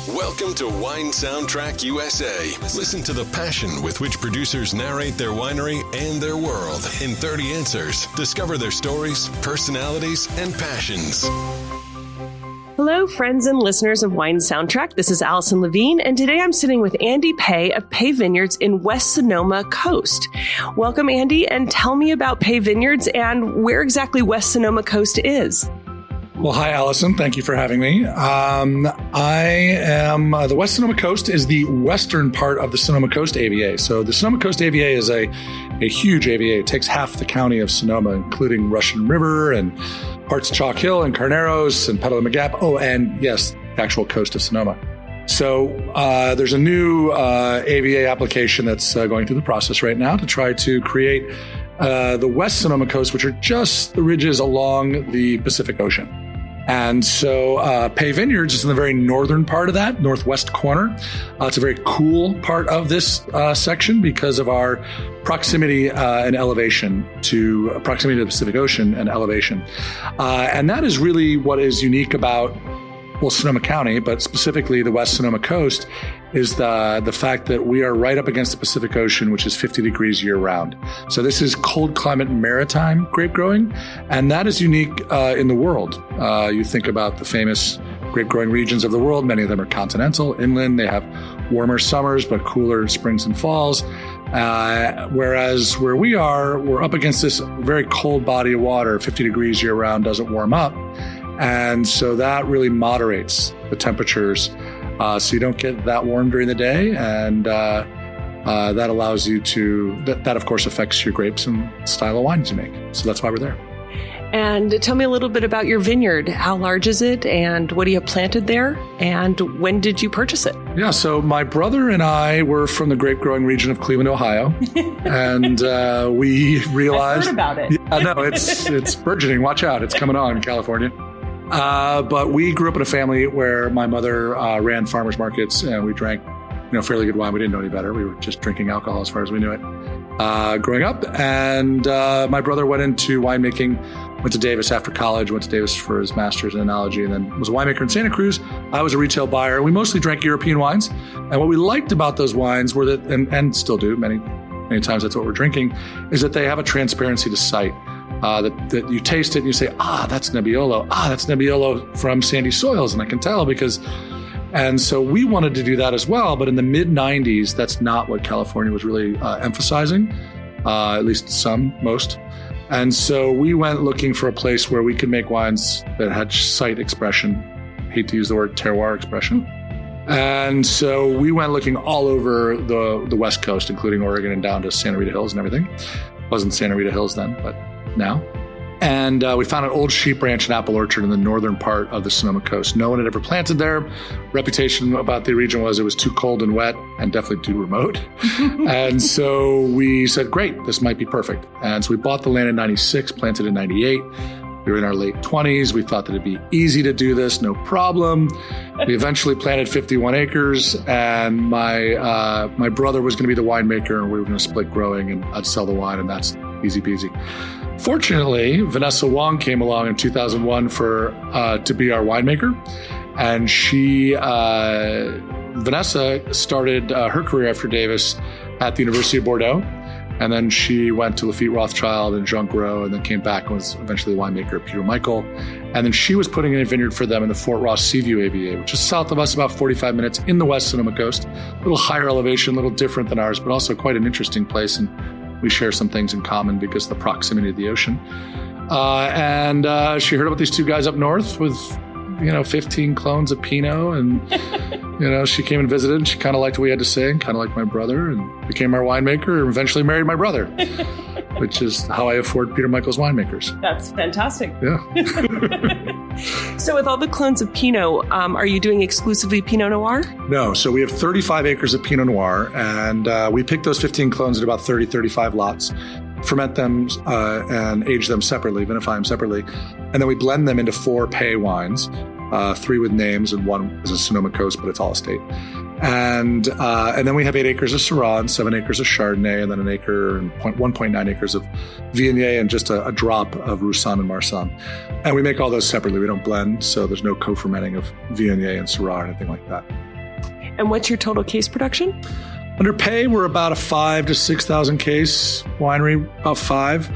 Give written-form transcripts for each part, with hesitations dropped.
Welcome to Wine Soundtrack USA. Listen to the passion with which producers narrate their winery and their world in 30 answers. Discover their stories, personalities, and passions. Hello, friends and listeners of Wine Soundtrack. This is Allison Levine, and today I'm sitting with Andy Peay of Peay Vineyards in West Sonoma Coast. Welcome, Andy, and tell me about Peay Vineyards and where exactly West Sonoma Coast is. Well, hi, Allison. Thank you for having me. The West Sonoma Coast is the western part of the Sonoma Coast AVA. So the Sonoma Coast AVA is a huge AVA. It takes half the county of Sonoma, including Russian River and parts of Chalk Hill and Carneros and Petaluma Gap. Oh, and yes, the actual coast of Sonoma. So there's a new AVA application that's going through the process right now to try to create the West Sonoma Coast, which are just the ridges along the Pacific Ocean. And so Peay Vineyards is in the very northern part of that, northwest corner. It's a very cool part of this section because of our proximity and elevation to proximity to the Pacific Ocean and elevation. And that is really what is unique about Sonoma County, but specifically the West Sonoma Coast, is the fact that we are right up against the Pacific Ocean, which is 50 degrees year round. So this is cold climate maritime grape growing, and that is unique in the world. You think about the famous grape growing regions of the world. Many of them are continental, inland. They have warmer summers, but cooler springs and falls. Whereas where we are, we're up against this very cold body of water. 50 degrees year round doesn't warm up. And so that really moderates the temperatures. So you don't get that warm during the day. And that allows you to, that of course affects your grapes and style of wines you make. So that's why we're there. And tell me a little bit about your vineyard. How large is it? And what do you have planted there? And when did you purchase it? Yeah, so my brother and I were from the grape growing region of Cleveland, Ohio. And we realized... I've heard about it. Yeah, no, it's burgeoning. Watch out. It's coming on in California. But we grew up in a family where my mother ran farmers markets, and we drank, fairly good wine. We didn't know any better. We were just drinking alcohol as far as we knew it growing up. And my brother went into winemaking, went to Davis after college, went to Davis for his master's in enology, and then was a winemaker in Santa Cruz. I was a retail buyer. We mostly drank European wines. And what we liked about those wines were that, and still do, many times that's what we're drinking, is that they have a transparency to sight. That you taste it and you say, that's Nebbiolo. That's Nebbiolo from sandy soils. And I can tell and so we wanted to do that as well. But in the mid 90s, that's not what California was really emphasizing, at least most. And so we went looking for a place where we could make wines that had sight expression. Hate to use the word terroir expression. And so we went looking all over the West Coast, including Oregon and down to Santa Rita Hills and everything. It wasn't Santa Rita Hills then, but now. And we found an old sheep ranch and apple orchard in the northern part of the Sonoma Coast. No one had ever planted there. Reputation about the region was it was too cold and wet and definitely too remote. And so we said, great, this might be perfect. And so we bought the land in 96, planted in 98. We were in our late 20s. We thought that it'd be easy to do this, no problem. We eventually planted 51 acres, and my brother was going to be the winemaker, and we were going to split growing, and I'd sell the wine, and that's easy peasy. Fortunately, Vanessa Wong came along in 2001 to be our winemaker, and Vanessa started her career after Davis at the University of Bordeaux. And then she went to Lafite Rothschild and Jean-Gros, and then came back and was eventually the winemaker at Peter Michael. And then she was putting in a vineyard for them in the Fort Ross Seaview AVA, which is south of us, about 45 minutes in the West Sonoma Coast. A little higher elevation, a little different than ours, but also quite an interesting place. And we share some things in common because of the proximity to the ocean. And she heard about these two guys up north with 15 clones of Pinot, and she came and visited, and she kind of liked what we had to say, and kind of liked my brother, and became our winemaker, and eventually married my brother, which is how I afford Peter Michael's winemakers. That's fantastic. Yeah. So with all the clones of Pinot, are you doing exclusively Pinot Noir? No. So we have 35 acres of Pinot Noir, and we picked those 15 clones at about 30, 35 lots, ferment them and age them separately, vinify them separately, and then we blend them into 4 Peay wines, 3 with names, and 1 is a Sonoma Coast, but it's all estate. And then we have 8 acres of Syrah, 7 acres of Chardonnay, and then an acre and 1.9 acres of Viognier, and just a drop of Roussanne and Marsanne. And we make all those separately. We don't blend, so there's no co-fermenting of Viognier and Syrah or anything like that. And what's your total case production? Under Peay, we're about a 5,000 to 6,000 case winery, about 5.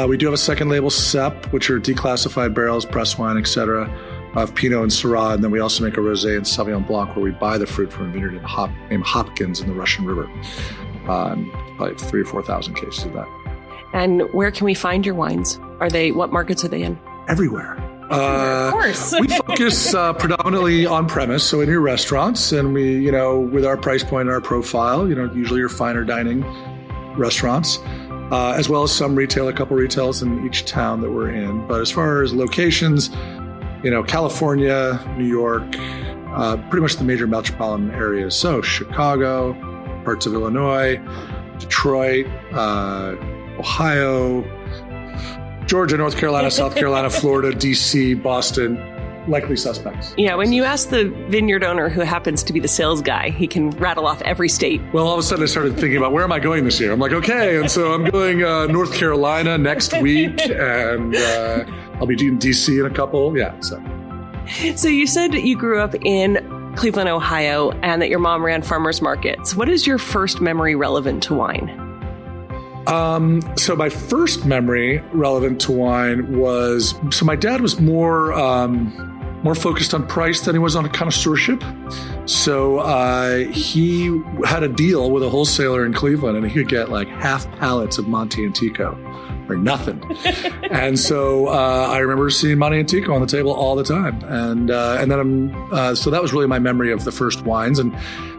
We do have a second label, CEP, which are declassified barrels, press wine, etc., of Pinot and Syrah. And then we also make a Rosé and Sauvignon Blanc, where we buy the fruit from a vineyard named Hopkins in the Russian River. Probably 3,000 or 4,000 cases of that. And where can we find your wines? What markets are they in? Everywhere. Of course. We focus predominantly on premise, so in your restaurants, and we, with our price point and our profile, usually your finer dining restaurants, as well as some retail, a couple retails in each town that we're in. But as far as locations, California, New York, pretty much the major metropolitan areas. So Chicago, parts of Illinois, Detroit, Ohio, Georgia, North Carolina, South Carolina, Florida, D.C., Boston, likely suspects. Yeah, when you ask the vineyard owner who happens to be the sales guy, he can rattle off every state. Well, all of a sudden I started thinking about where am I going this year? I'm like, okay, and so I'm going North Carolina next week, and I'll be in D.C. in a couple. Yeah, So you said you grew up in Cleveland, Ohio, and that your mom ran farmers markets. What is your first memory relevant to wine? So my first memory relevant to wine was, my dad was more focused on price than he was on a connoisseurship. So he had a deal with a wholesaler in Cleveland, and he could get like half pallets of Monte Antico for nothing. And so I remember seeing Monte Antico on the table all the time. And then so that was really my memory of the first wines. And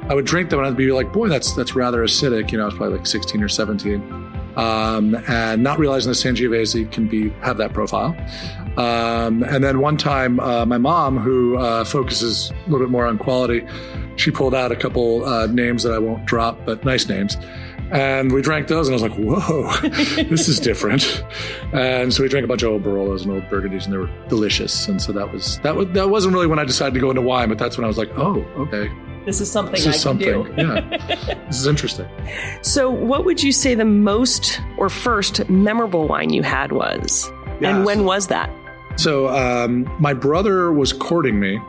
I would drink them and I'd be like, boy, that's rather acidic. I was probably like 16 or 17. And not realizing that Sangiovese can have that profile. And then one time, my mom, who focuses a little bit more on quality, she pulled out a couple names that I won't drop, but nice names. And we drank those, and I was like, whoa, this is different. And so we drank a bunch of old Barolos and old Burgundies, and they were delicious. And so that wasn't really when I decided to go into wine, but that's when I was like, oh, okay. This is something I can do. Yeah, this is interesting. So what would you say the most or first memorable wine you had was? Yeah. And when was that? So my brother was courting me.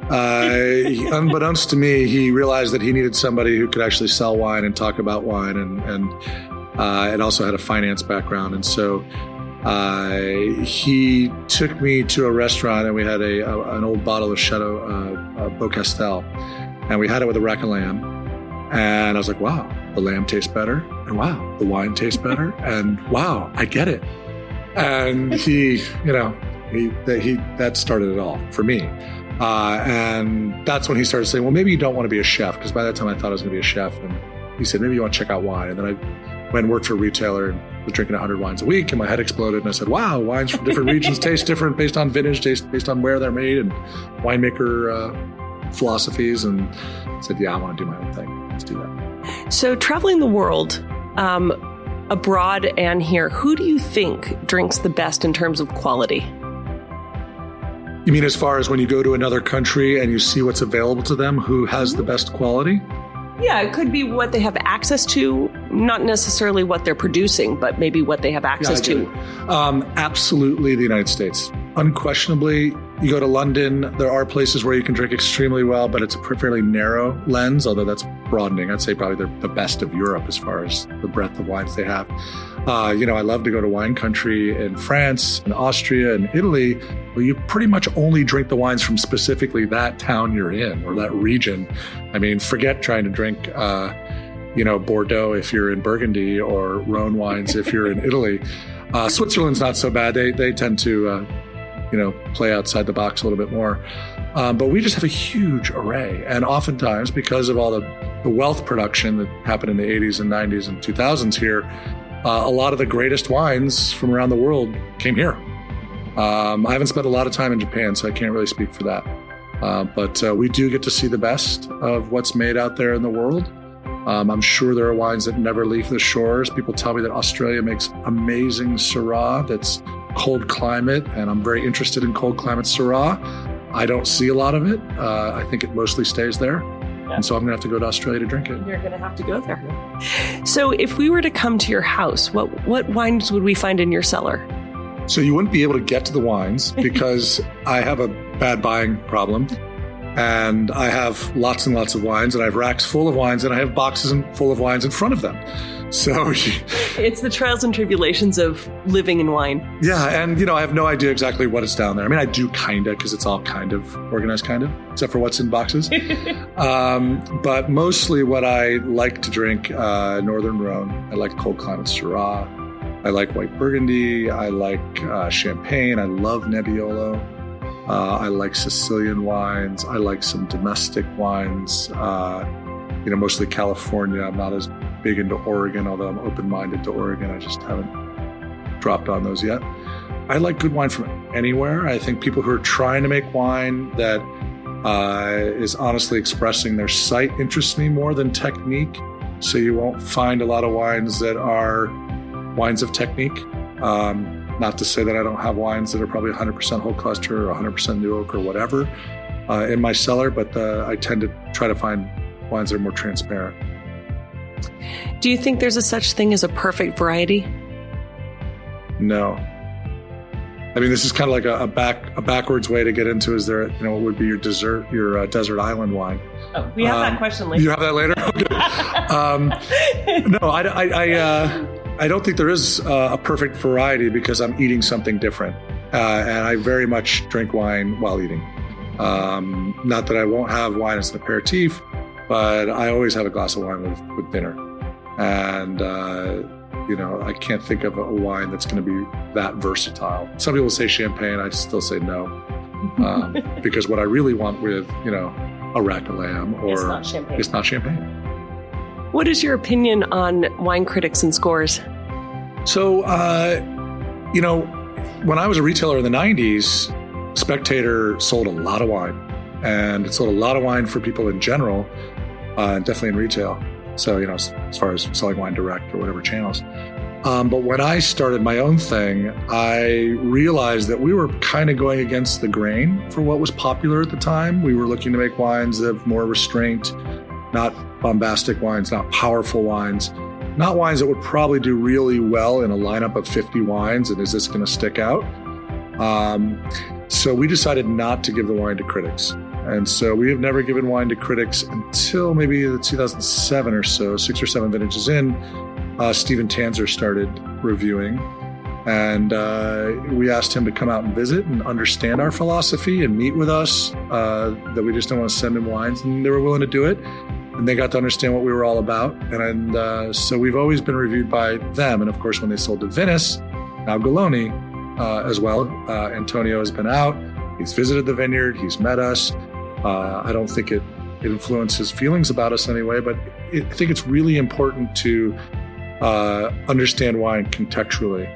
Unbeknownst to me, he realized that he needed somebody who could actually sell wine and talk about wine, and also had a finance background. And so he took me to a restaurant, and we had an old bottle of Château Beaucastel. And we had it with a rack of lamb. And I was like, wow, the lamb tastes better. And wow, the wine tastes better. And wow, I get it. And that started it all for me. And that's when he started saying, well, maybe you don't want to be a chef. Because by that time I thought I was going to be a chef. And he said, maybe you want to check out wine. And then I went and worked for a retailer and was drinking 100 wines a week. And my head exploded. And I said, wow, wines from different regions taste different based on vintage, taste based on where they're made, and winemaker philosophies. And said, yeah, I want to do my own thing. Let's do that. So traveling the world, abroad and here, who do you think drinks the best in terms of quality? You mean as far as when you go to another country and you see what's available to them, who has the best quality? Yeah, it could be what they have access to, not necessarily what they're producing, but maybe what they have access to. Absolutely the United States. Unquestionably, you go to London, there are places where you can drink extremely well, but it's a fairly narrow lens, although that's broadening. I'd say probably they're the best of Europe as far as the breadth of wines they have. I love to go to wine country in France and Austria and Italy, where you pretty much only drink the wines from specifically that town you're in or that region. I mean, forget trying to drink, Bordeaux if you're in Burgundy or Rhone wines if you're in Italy. Switzerland's not so bad. They tend to, play outside the box a little bit more. But we just have a huge array. And oftentimes, because of all the wealth production that happened in the 80s and 90s and 2000s here, a lot of the greatest wines from around the world came here. I haven't spent a lot of time in Japan, so I can't really speak for that. But we do get to see the best of what's made out there in the world. I'm sure there are wines that never leave the shores. People tell me that Australia makes amazing Syrah that's cold climate, and I'm very interested in cold climate Syrah. I don't see a lot of it. I think it mostly stays there. Yeah. And so I'm going to have to go to Australia to drink it. You're going to have to go there. So if we were to come to your house, what wines would we find in your cellar? So you wouldn't be able to get to the wines because I have a bad buying problem. And I have lots and lots of wines, and I have racks full of wines, and I have boxes full of wines in front of them. So it's the trials and tribulations of living in wine. Yeah. And, I have no idea exactly what is down there. I mean, I do kind of, because it's all kind of organized, except for what's in boxes. But mostly what I like to drink, Northern Rhone. I like cold climate Syrah. I like white Burgundy. I like Champagne. I love Nebbiolo. I like Sicilian wines. I like some domestic wines, mostly California. I'm not as big into Oregon, although I'm open-minded to Oregon. I just haven't dropped on those yet. I like good wine from anywhere. I think people who are trying to make wine that is honestly expressing their sight interests me more than technique. So you won't find a lot of wines that are wines of technique. Not to say that I don't have wines that are probably 100% whole cluster or 100% new oak or whatever in my cellar, but I tend to try to find wines that are more transparent. Do you think there's a such thing as a perfect variety? No. I mean, this is kind of like a backwards way to get into, is there, what would be your desert island wine? Oh, we have that question later. You have that later? No, I don't think there is a perfect variety, because I'm eating something different. And I very much drink wine while eating. Not that I won't have wine as an aperitif, but I always have a glass of wine with dinner. And, I can't think of a wine that's going to be that versatile. Some people say champagne. I still say no. Because what I really want with, a rack of lamb it's not champagne. What is your opinion on wine critics and scores? So, when I was a retailer in the 90s, Spectator sold a lot of wine, and it sold a lot of wine for people in general, definitely in retail. So, as far as selling wine direct or whatever channels. But when I started my own thing, I realized that we were kind of going against the grain for what was popular at the time. We were looking to make wines of more restraint, not bombastic wines, not powerful wines, not wines that would probably do really well in a lineup of 50 wines. And is this going to stick out? So we decided not to give the wine to critics. And so we have never given wine to critics until maybe 2007 or so, 6 or 7 vintages in. Stephen Tanzer started reviewing, and we asked him to come out and visit and understand our philosophy and meet with us, that we just don't want to send him wines, and they were willing to do it. And they got to understand what we were all about. And so we've always been reviewed by them. And of course, when they sold to Venice, now Galoni as well, Antonio has been out. He's visited the vineyard. He's met us. I don't think it influences feelings about us anyway, but I think it's really important to understand wine contextually.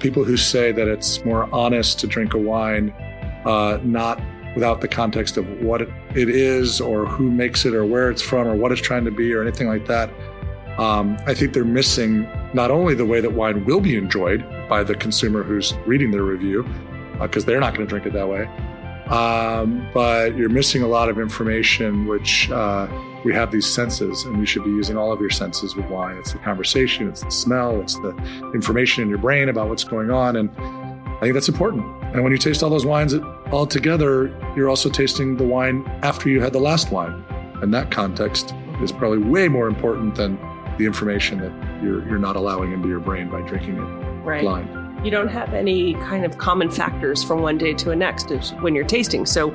People who say that it's more honest to drink a wine, not without the context of what it is or who makes it or where it's from or what it's trying to be or anything like that. I think they're missing not only the way that wine will be enjoyed by the consumer who's reading their review, because they're not going to drink it that way, but you're missing a lot of information, which we have these senses, and you should be using all of your senses with wine. It's the conversation, it's the smell, it's the information in your brain about what's going on, and I think that's important. And when you taste all those wines all together, you're also tasting the wine after you had the last wine. And that context is probably way more important than the information that you're not allowing into your brain by drinking it blind. You don't have any kind of common factors from one day to the next when you're tasting. So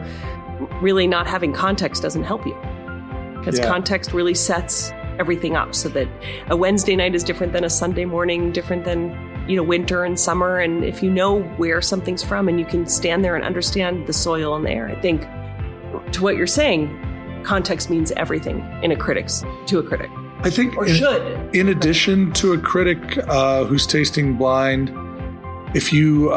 really not having context doesn't help you, because context really sets everything up, so that a Wednesday night is different than a Sunday morning, different than winter and summer. And if you know where something's from and you can stand there and understand the soil and the air, I think to what you're saying, context means everything to a critic. I think in addition to a critic who's tasting blind, if you,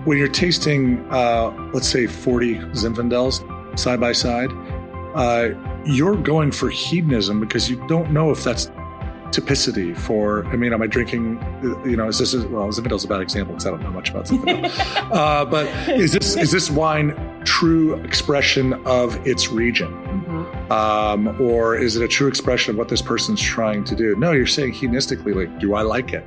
when you're tasting, let's say 40 Zinfandels side by side, you're going for hedonism because you don't know if that's typicity for, am I drinking, Zinfandel's a bad example because I don't know much about Zinfandel. But is this wine true expression of its region? Mm-hmm. Or is it a true expression of what this person's trying to do? No, you're saying hedonistically, like, do I like it?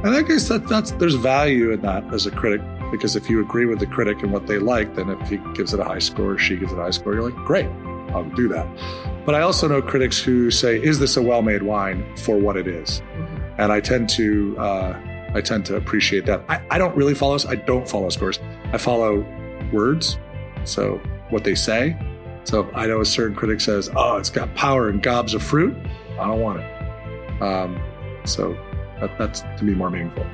And I guess there's value in that as a critic, because if you agree with the critic and what they like, then if he gives it a high score or she gives it a high score, you're like, great, I'll do that. But I also know critics who say, is this a well-made wine for what it is? And I tend to appreciate that. I don't really follow, I don't follow scores. I follow words. So what they say. So I know a certain critic says, oh, it's got power and gobs of fruit. I don't want it. So that's to me more meaningful.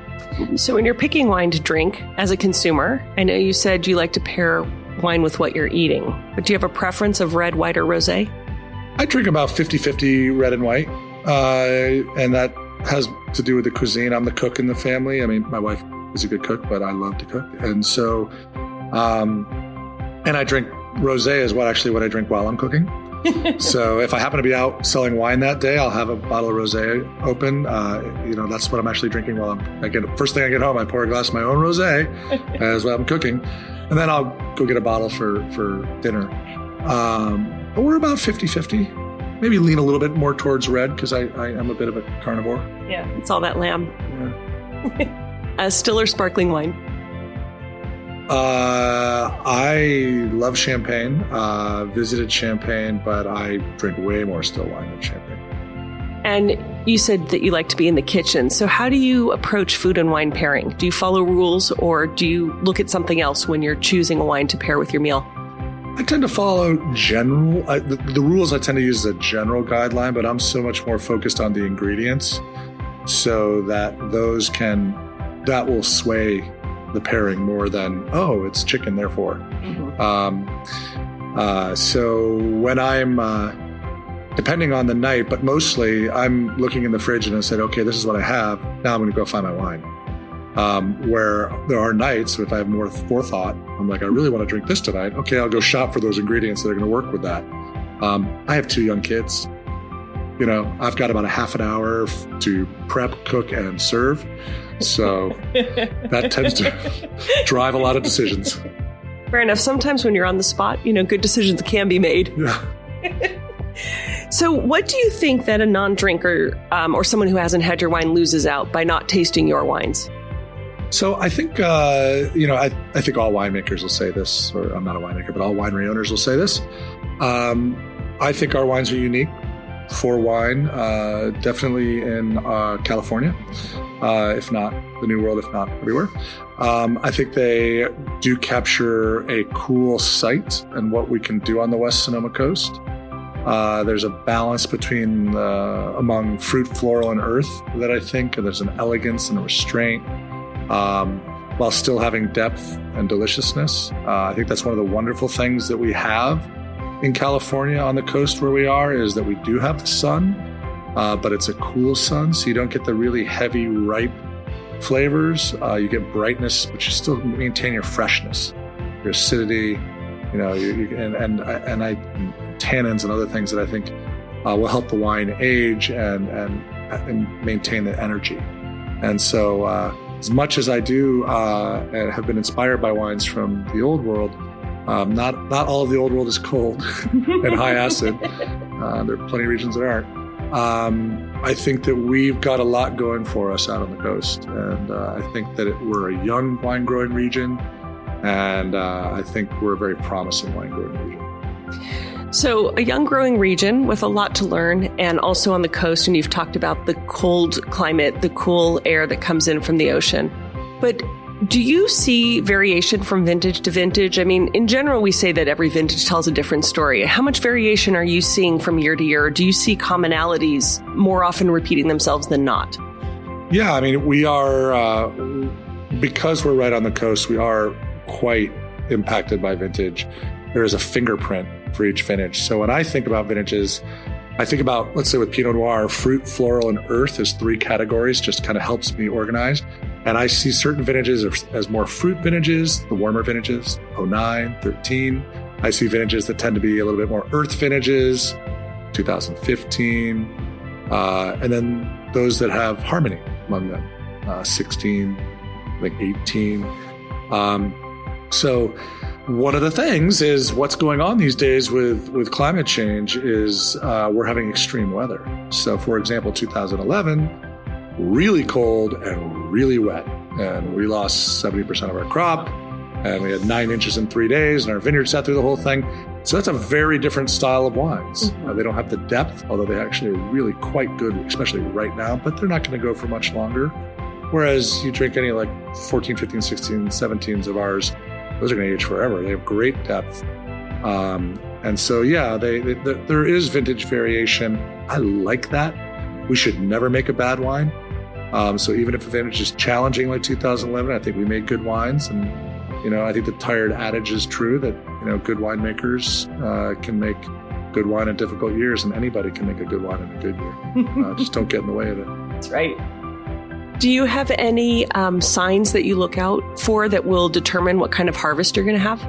So when you're picking wine to drink as a consumer, I know you said you like to pair wine with what you're eating, but do you have a preference of red, white, or rosé? I drink about 50-50 red and white. And that has to do with the cuisine. I'm the cook in the family. I mean, my wife is a good cook, but I love to cook. And so, and I drink rosé is what I drink while I'm cooking. So if I happen to be out selling wine that day, I'll have a bottle of rosé open. That's what I'm actually drinking while first thing I get home, I pour a glass of my own rosé as while I'm cooking. And then I'll go get a bottle for dinner. But we're about 50-50. Maybe lean a little bit more towards red because I am a bit of a carnivore. Yeah, it's all that lamb. Yeah. Still or sparkling wine? I love champagne, visited Champagne, but I drink way more still wine than champagne. And you said that you like to be in the kitchen. So how do you approach food and wine pairing? Do you follow rules or do you look at something else when you're choosing a wine to pair with your meal? I tend to follow general, the rules I tend to use as a general guideline, but I'm so much more focused on the ingredients so that that will sway the pairing more than, oh, it's chicken, therefore. Mm-hmm. So when I'm, depending on the night, but mostly I'm looking in the fridge and I said, okay, this is what I have. Now I'm going to go find my wine. Where there are nights, if I have more forethought, I'm like, I really want to drink this tonight. Okay, I'll go shop for those ingredients that are going to work with that. I have 2 young kids. I've got about a half an hour to prep, cook, and serve. So that tends to drive a lot of decisions. Fair enough. Sometimes when you're on the spot, good decisions can be made. Yeah. So what do you think that a non-drinker or someone who hasn't had your wine loses out by not tasting your wines? So I think, I think all winemakers will say this, or I'm not a winemaker, but all winery owners will say this. I think our wines are unique for wine, definitely in California, if not the New World, if not everywhere. I think they do capture a cool site and what we can do on the West Sonoma Coast. There's a balance between among fruit, floral, and earth that I think there's an elegance and a restraint while still having depth and deliciousness. I think that's one of the wonderful things that we have in California on the coast where we are is that we do have the sun, but it's a cool sun, so you don't get the really heavy, ripe flavors. You get brightness, but you still maintain your freshness, your acidity, and tannins and other things that I think will help the wine age and maintain the energy. And so as much as I do and have been inspired by wines from the old world, not all of the old world is cold and high acid. There are plenty of regions that aren't. I think that we've got a lot going for us out on the coast. And I think that we're a young wine growing region. And I think we're a very promising wine growing region. So a young growing region with a lot to learn, and also on the coast, and you've talked about the cold climate, the cool air that comes in from the ocean. But do you see variation from vintage to vintage? I mean, in general, we say that every vintage tells a different story. How much variation are you seeing from year to year? Do you see commonalities more often repeating themselves than not? Yeah, I mean, we are, because we're right on the coast, we are quite impacted by vintage. There is a fingerprint for each vintage. So when I think about vintages, I think about, let's say with Pinot Noir, fruit, floral, and earth as 3 categories, just kind of helps me organize. And I see certain vintages as more fruit vintages, the warmer vintages, 09, 13. I see vintages that tend to be a little bit more earth vintages, 2015. And then those that have harmony among them, 16, like 18. So one of the things is what's going on these days with climate change is we're having extreme weather. So for example, 2011, really cold and really wet. and we lost 70% of our crop, and we had 9 inches in 3 days, and our vineyard sat through the whole thing. So that's a very different style of wines. They don't have the depth, although they actually are really quite good, especially right now, but they're not going to go for much longer. Whereas you drink any like 14, 15, 16, 17s of ours, those are going to age forever. They have great depth. And so, yeah, there is vintage variation. I like that. We should never make a bad wine. So even if a vintage is challenging like 2011, I think we made good wines. And, I think the tired adage is true that, good winemakers can make good wine in difficult years, and anybody can make a good wine in a good year. Just don't get in the way of it. That's right. Do you have any signs that you look out for that will determine what kind of harvest you're going to have?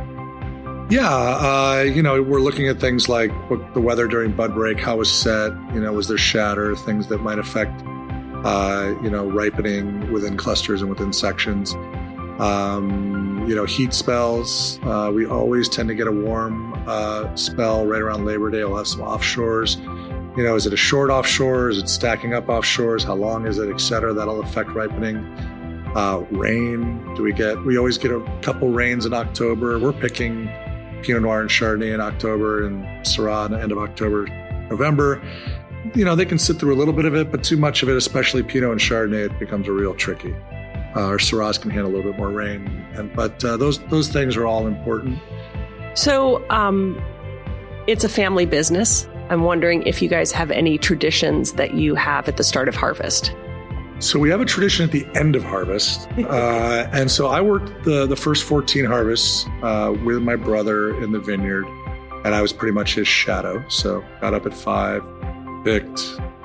Yeah, we're looking at things like the weather during bud break, how was set, was there shatter, things that might affect, ripening within clusters and within sections. Heat spells. We always tend to get a warm spell right around Labor Day. We'll have some offshores. Is it a short offshore? Is it stacking up offshores? How long is it, et cetera? That'll affect ripening. Rain. We always get a couple rains in October. We're picking Pinot Noir and Chardonnay in October and Syrah in the end of October, November. They can sit through a little bit of it, but too much of it, especially Pinot and Chardonnay, it becomes real tricky. Our Syrahs can handle a little bit more rain, but those things are all important. So it's a family business. I'm wondering if you guys have any traditions that you have at the start of harvest. So we have a tradition at the end of harvest. And so I worked the first 14 harvests with my brother in the vineyard, and I was pretty much his shadow. So got up at 5, picked,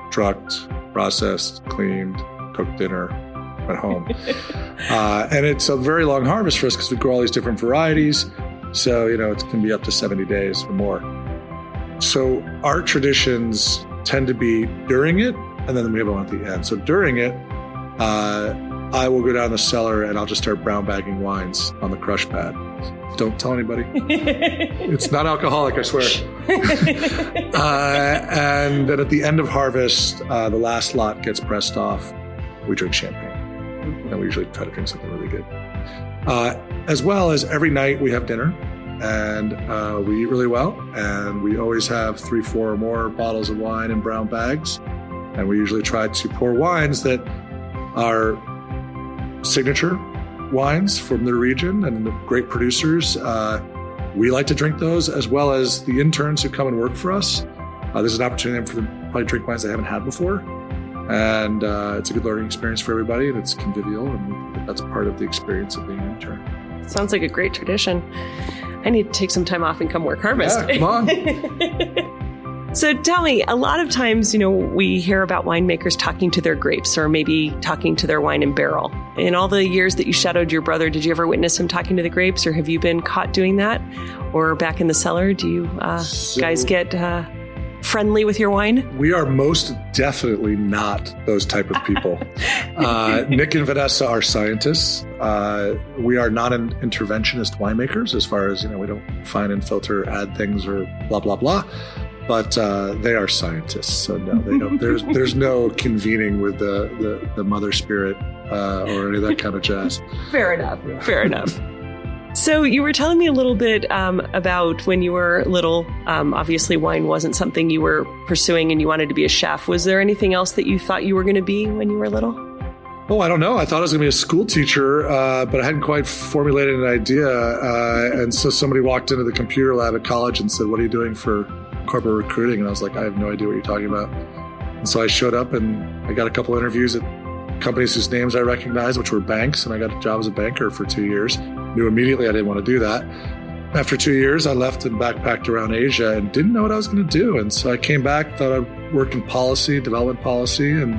trucked, processed, cleaned, cooked dinner, went home. And it's a very long harvest for us because we grow all these different varieties. So, it can be up to 70 days or more. So our traditions tend to be during it, and then we have one at the end. So during it, I will go down the cellar and I'll just start brown bagging wines on the crush pad. Don't tell anybody. It's not alcoholic, I swear. And then at the end of harvest, the last lot gets pressed off. We drink champagne. And we usually try to drink something really good. As well as every night we have dinner, and we eat really well. And we always have 3, 4 or more bottles of wine in brown bags. And we usually try to pour wines that are signature wines from the region and the great producers. We like to drink those, as well as the interns who come and work for us. This is an opportunity for them to probably drink wines they haven't had before. And it's a good learning experience for everybody, and it's convivial, and that's part of the experience of being an intern. Sounds like a great tradition. I need to take some time off and come work harvest. Yeah, come on. So tell me, a lot of times, we hear about winemakers talking to their grapes or maybe talking to their wine in barrel. In all the years that you shadowed your brother, did you ever witness him talking to the grapes, or have you been caught doing that? Or back in the cellar, do you guys get friendly with your wine? We are most definitely not those type of people. Nick and Vanessa are scientists. We are not an interventionist winemakers as far as, we don't find and filter, add things or blah, blah, blah. But they are scientists. So no, they don't. There's no convening with the mother spirit or any of that kind of jazz. Fair enough. Yeah. Fair enough. So you were telling me a little bit about when you were little. Obviously, wine wasn't something you were pursuing and you wanted to be a chef. Was there anything else that you thought you were going to be when you were little? Oh, I don't know. I thought I was going to be a school teacher, but I hadn't quite formulated an idea. And so somebody walked into the computer lab at college and said, "What are you doing for corporate recruiting?" And I was like, "I have no idea what you're talking about." And so I showed up and I got a couple interviews at companies whose names I recognized, which were banks. And I got a job as a banker for 2 years. Knew immediately I didn't want to do that. After 2 years, I left and backpacked around Asia and didn't know what I was going to do. And so I came back, thought I'd work in policy, development policy. And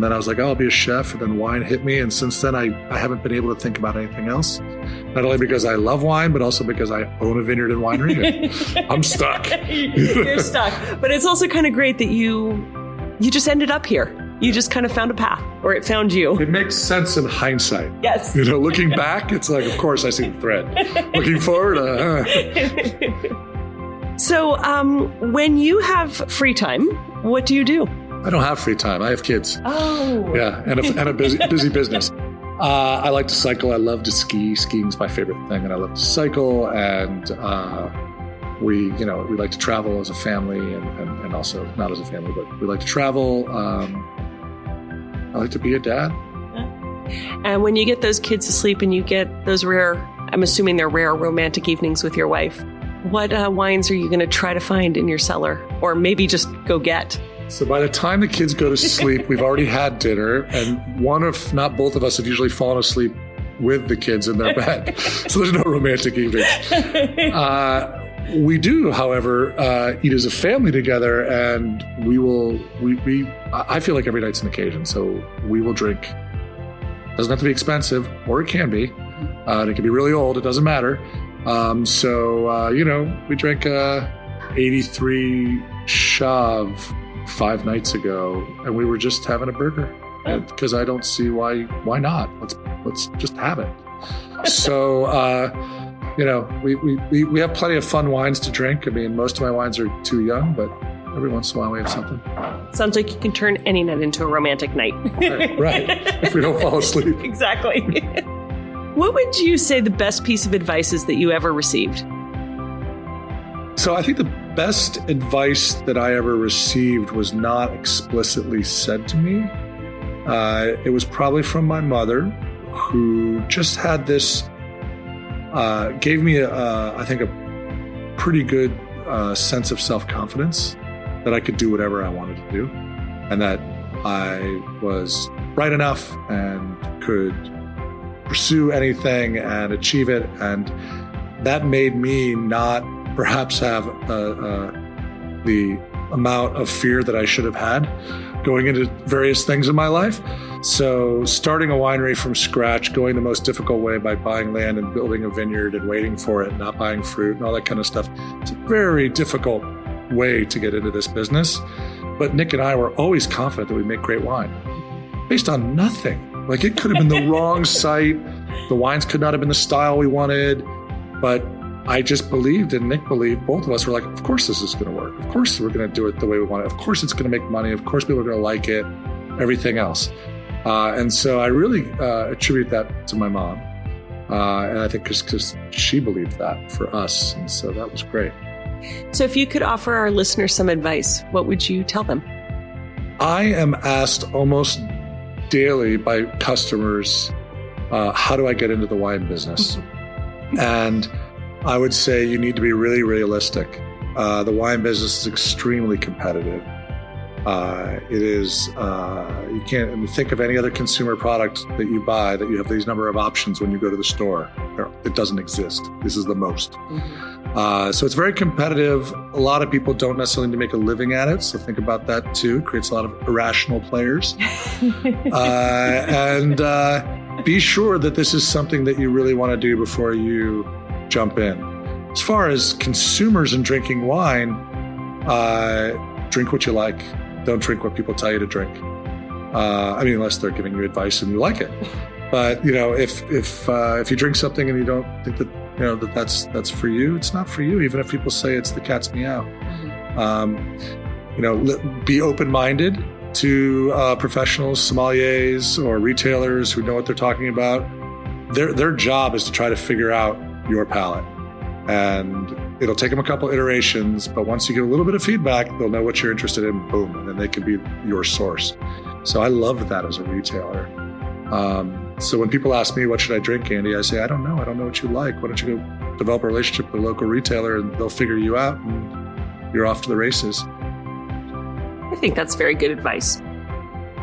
then I was like, oh, I'll be a chef. And then wine hit me. And since then, I haven't been able to think about anything else. Not only because I love wine, but also because I own a vineyard and winery. I'm stuck. You're stuck. But it's also kind of great that you just ended up here. You just kind of found a path, or it found you. It makes sense in hindsight. Yes. Looking back, it's like, of course, I see the thread. Looking forward, So when you have free time, what do you do? I don't have free time. I have kids. Oh. Yeah, and a busy business. I like to cycle. I love to ski. Skiing's my favorite thing, and I love to cycle. And we like to travel as a family, and also not as a family, but we like to travel. I like to be a dad. And when you get those kids to sleep and you get those rare, I'm assuming they're rare romantic evenings with your wife, what wines are you going to try to find in your cellar, or maybe just go get? So by the time the kids go to sleep, we've already had dinner, and one if not both of us have usually fallen asleep with the kids in their bed. So there's no romantic evening. We do, however, eat as a family together, and I feel like every night's an occasion. So we will drink. Doesn't have to be expensive, or it can be. It can be really old. It doesn't matter. We drank 83 Chav 5 nights ago, and we were just having a burger because I don't see why not. Let's just have it. So we have plenty of fun wines to drink. I mean, most of my wines are too young, but every once in a while we have something. Sounds like you can turn any night into a romantic night. Right. If we don't fall asleep. Exactly. What would you say the best piece of advice is that you ever received? So I think the best advice that I ever received was not explicitly said to me. It was probably from my mother, who just had this, gave me, I think, a pretty good sense of self-confidence that I could do whatever I wanted to do, and that I was bright enough and could pursue anything and achieve it. And that made me not perhaps have the amount of fear that I should have had going into various things in my life. So starting a winery from scratch, going the most difficult way by buying land and building a vineyard and waiting for it, not buying fruit and all that kind of stuff, it's a very difficult way to get into this business. But Nick and I were always confident that we'd make great wine based on nothing. Like, it could have been the wrong site. The wines could not have been the style we wanted, but I just believed, and Nick believed. Both of us were like, of course this is going to work. Of course we're going to do it the way we want it. Of course it's going to make money. Of course people are going to like it, everything else. And so I really attribute that to my mom. And I think because she believed that for us. And so that was great. So if you could offer our listeners some advice, what would you tell them? I am asked almost daily by customers, how do I get into the wine business? And I would say you need to be really realistic. The wine business is extremely competitive. It is, you can't think of any other consumer product that you buy that you have these number of options when you go to the store. It doesn't exist. This is the most. Mm-hmm. So it's very competitive. A lot of people don't necessarily need to make a living at it. So think about that too. It creates a lot of irrational players. And be sure that this is something that you really want to do before you jump in. As far as consumers and drinking wine, drink what you like. Don't drink what people tell you to drink. Unless they're giving you advice and you like it. But if you drink something and you don't think that that's for you, it's not for you. Even if people say it's the cat's meow. Be open-minded to professionals, sommeliers, or retailers who know what they're talking about. Their job is to try to figure out your palate. And it'll take them a couple iterations, but once you get a little bit of feedback, they'll know what you're interested in, boom, and then they can be your source. So I love that as a retailer. So when people ask me, what should I drink, Andy? I say, I don't know. I don't know what you like. Why don't you go develop a relationship with a local retailer and they'll figure you out and you're off to the races. I think that's very good advice.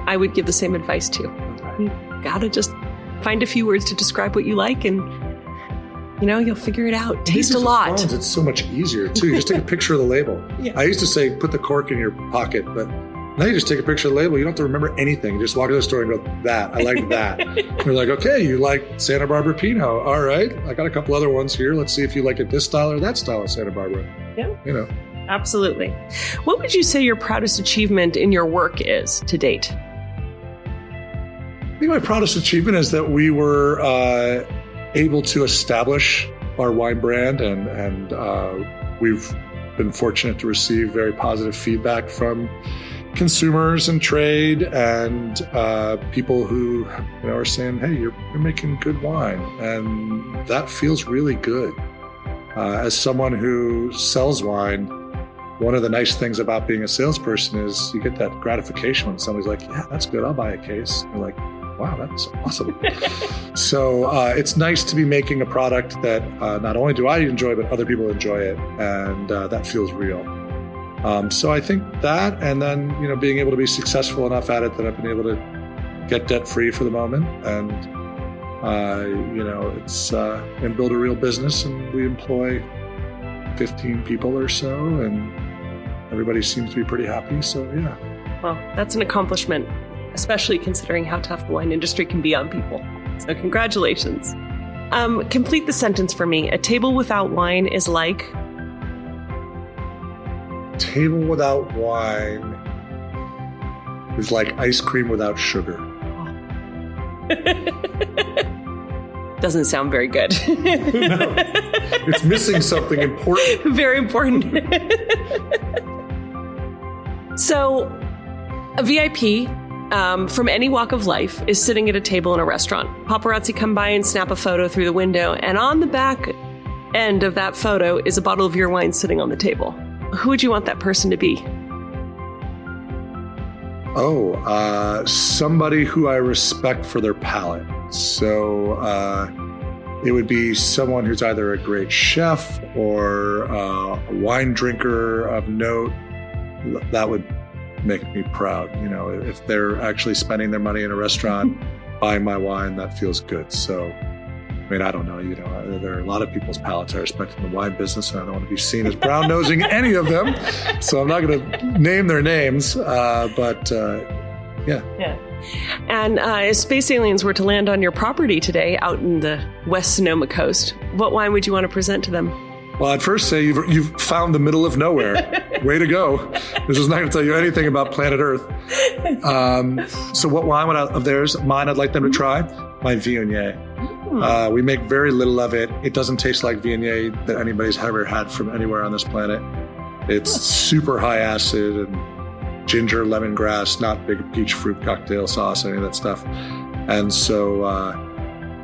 I would give the same advice too. You gotta just find a few words to describe what you like and you'll figure it out. Taste a lot. Phones, it's so much easier too. You just take a picture of the label. Yeah. I used to say, put the cork in your pocket, but now you just take a picture of the label. You don't have to remember anything. You just walk to the store and go, that, I like that. You're like, okay, you like Santa Barbara Pinot. All right. I got a couple other ones here. Let's see if you like it this style or that style of Santa Barbara. Yeah. Absolutely. What would you say your proudest achievement in your work is to date? I think my proudest achievement is that we were able to establish our wine brand, and we've been fortunate to receive very positive feedback from consumers and trade and people who are saying, hey, you're making good wine. And that feels really good. As someone who sells wine, one of the nice things about being a salesperson is you get that gratification when somebody's like, yeah, that's good, I'll buy a case. You're like, wow, that's awesome. So it's nice to be making a product that not only do I enjoy, but other people enjoy it. And that feels real. So I think that, and then, being able to be successful enough at it that I've been able to get debt free for the moment. And, it's, and build a real business, and we employ 15 people or so, and everybody seems to be pretty happy. So, yeah. Well, that's an accomplishment, especially considering how tough the wine industry can be on people. So congratulations. Complete the sentence for me. A table without wine is like? Table without wine is like ice cream without sugar. Doesn't sound very good. No, it's missing something important. Very important. So, a VIP from any walk of life is sitting at a table in a restaurant. Paparazzi come by and snap a photo through the window, and on the back end of that photo is a bottle of your wine sitting on the table. Who would you want that person to be? Somebody who I respect for their palate. So it would be someone who's either a great chef or a wine drinker of note. That would make me proud. If they're actually spending their money in a restaurant, buying my wine, that feels good. So, I don't know. There are a lot of people's palates I respect in the wine business, and I don't want to be seen as brown-nosing any of them. So I'm not going to name their names, but yeah. Yeah. And if space aliens were to land on your property today out in the West Sonoma Coast, what wine would you want to present to them? Well, I'd first say you've found the middle of nowhere. Way to go. This is not going to tell you anything about planet Earth. So what wine of theirs, mine, I'd like them to try? My Viognier. We make very little of it. It doesn't taste like Viognier that anybody's ever had from anywhere on this planet. It's super high acid and ginger, lemongrass, not big peach fruit cocktail sauce, any of that stuff. And so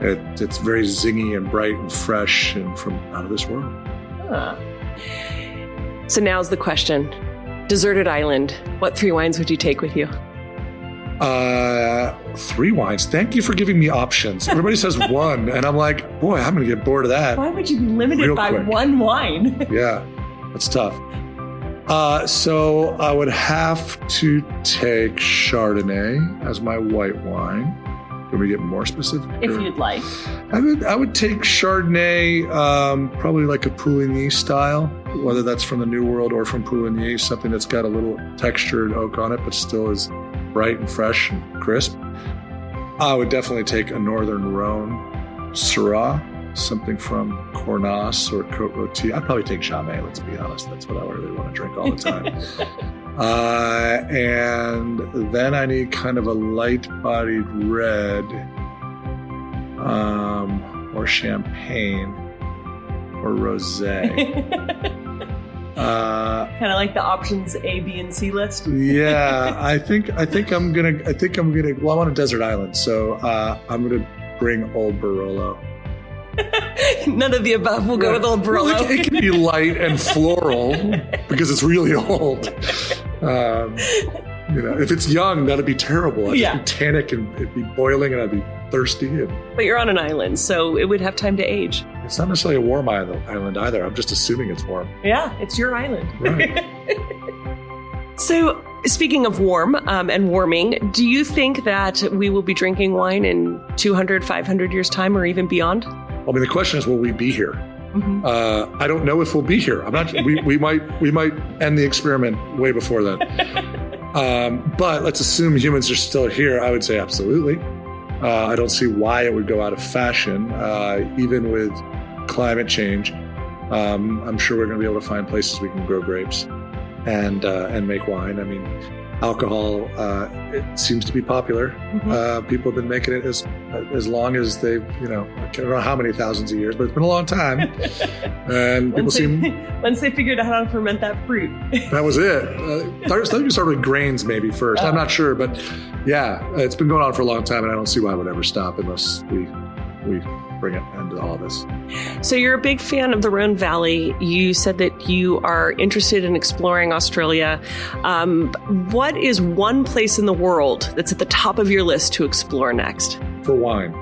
it's very zingy and bright and fresh and from out of this world. So now's the question. Deserted island. What 3 wines would you take with you? 3 wines. Thank you for giving me options. Everybody says 1, and I'm like, boy, I'm going to get bored of that. Why would you be limited by quick. 1 wine? Yeah, that's tough. So I would have to take Chardonnay as my white wine. Can we get more specific? If you'd like. I would take Chardonnay, probably like a Pouligny style, whether that's from the New World or from Pouligny, something that's got a little textured oak on it, but still is bright and fresh and crisp. I would definitely take a Northern Rhone Syrah, something from Cornas or Côte Rôtie. I'd probably take Chardonnay, let's be honest. That's what I really want to drink all the time. And then I need kind of a light-bodied red or champagne or rosé. Kind of like the options A, B, and C list. Yeah, I think I'm gonna. Well, I'm on a desert island, so I'm gonna bring Old Barolo. None of the above. We'll go with Old Barolo. Well, it can be light and floral because it's really old. If it's young, that'd be terrible. I'd just be tannic and it'd be boiling, and I'd be thirsty. But you're on an island, so it would have time to age. It's not necessarily a warm island either. I'm just assuming it's warm. Yeah, it's your island. Right. So, speaking of warm and warming, do you think that we will be drinking wine in 200, 500 years' time, or even beyond? I mean, the question is, will we be here? Mm-hmm. I don't know if we'll be here. I'm not. We might end the experiment way before then. But let's assume humans are still here. I would say absolutely. I don't see why it would go out of fashion, even with climate change. I'm sure we're going to be able to find places we can grow grapes and make wine. I mean, alcohol, it seems to be popular. People have been making it as long as they've, I don't know how many thousands of years, but it's been a long time. And people once they figured out how to ferment that fruit. That was it. I think we started with grains maybe first. I'm not sure, but yeah, it's been going on for a long time, and I don't see why it would ever stop unless we bring an end to all this. So you're a big fan of the Rhone Valley. You said that you are interested in exploring Australia. What is one place in the world that's at the top of your list to explore next? For wine,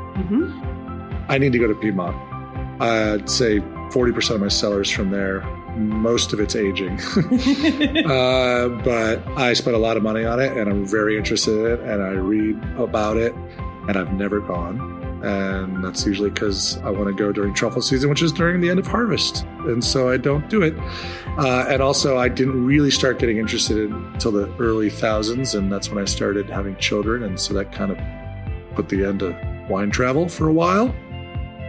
I need to go to Piedmont. I'd say 40% of my cellar's from there. Most of it's aging. But I spent a lot of money on it, and I'm very interested in it, and I read about it, and I've never gone. And that's usually because I want to go during truffle season, which is during the end of harvest. And so I don't do it. And also, I didn't really start getting interested until the early thousands. And that's when I started having children. And so that kind of put the end to wine travel for a while.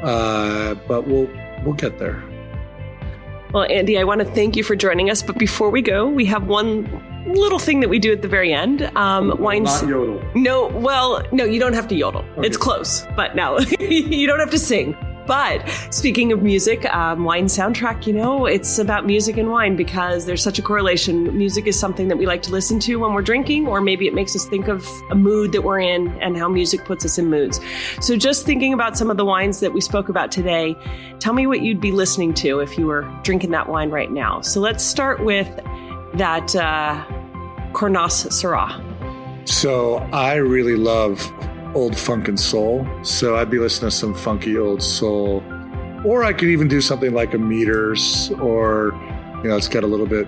But we'll get there. Well, Andy, I want to thank you for joining us. But before we go, we have one little thing that we do at the very end. Wines. Not yodel. No, you don't have to yodel. Okay. It's close, but no, you don't have to sing. But speaking of music, Wine Soundtrack, it's about music and wine because there's such a correlation. Music is something that we like to listen to when we're drinking, or maybe it makes us think of a mood that we're in and how music puts us in moods. So just thinking about some of the wines that we spoke about today, tell me what you'd be listening to if you were drinking that wine right now. So let's start with that Cornas Syrah. So I really love old funk and soul. So I'd be listening to some funky old soul. Or I could even do something like a Meters, or, it's got a little bit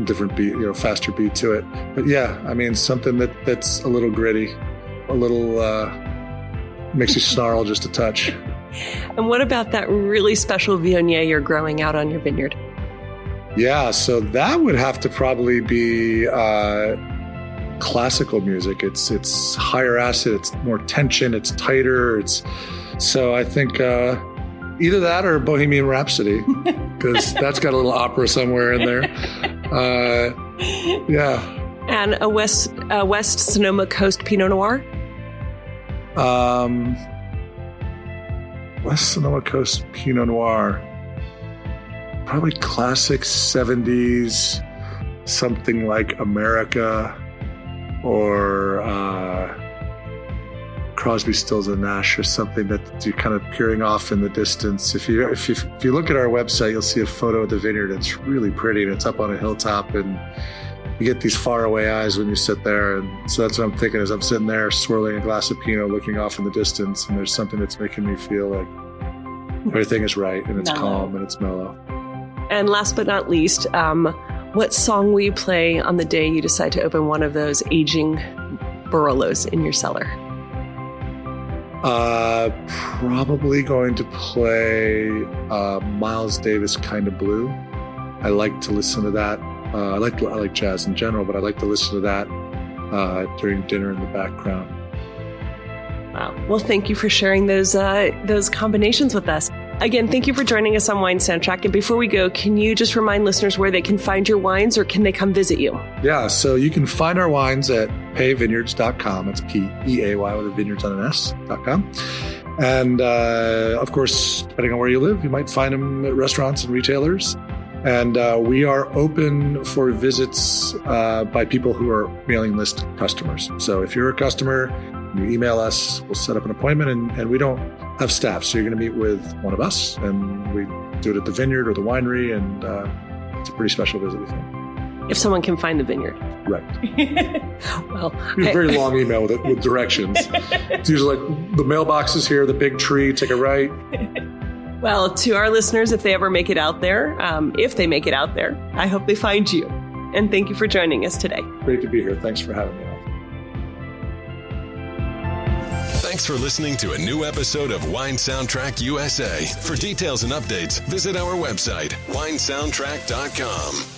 different beat, faster beat to it. But yeah, I mean, something that's a little gritty, a little makes you snarl just a touch. And what about that really special Viognier you're growing out on your vineyard? Yeah, so that would have to probably be classical music. It's higher acid, it's more tension, it's tighter. So I think either that or Bohemian Rhapsody, because that's got a little opera somewhere in there. Yeah. And a West Sonoma Coast Pinot Noir? West Sonoma Coast Pinot Noir. Probably classic 70s, something like America or Crosby, Stills and Nash, or something that you're kind of peering off in the distance. If you look at our website, you'll see a photo of the vineyard. It's really pretty, and it's up on a hilltop, and you get these faraway eyes when you sit there. And so that's what I'm thinking as I'm sitting there swirling a glass of Pinot, looking off in the distance, and there's something that's making me feel like everything is right, and it's calm and it's mellow. And last but not least, what song will you play on the day you decide to open one of those aging Barolos in your cellar? Probably going to play Miles Davis, Kind of Blue. I like to listen to that. I like jazz in general, but I like to listen to that during dinner in the background. Wow. Well, thank you for sharing those combinations with us. Again, thank you for joining us on Wine Soundtrack. And before we go, can you just remind listeners where they can find your wines, or can they come visit you? Yeah, so you can find our wines at payvineyards.com. It's Peay with a vineyards on an S.com. And of course, depending on where you live, you might find them at restaurants and retailers. And we are open for visits by people who are mailing list customers. So if you're a customer, you email us, we'll set up an appointment, and we don't have staff. So you're going to meet with one of us, and we do it at the vineyard or the winery, and it's a pretty special visit, we think. If someone can find the vineyard. Right. Well, a very long email with directions. It's usually like the mailbox is here, the big tree, take a right. Well, to our listeners, if they ever make it out there, I hope they find you. And thank you for joining us today. Great to be here. Thanks for having me on. Thanks for listening to a new episode of Wine Soundtrack USA. For details and updates, visit our website, winesoundtrack.com.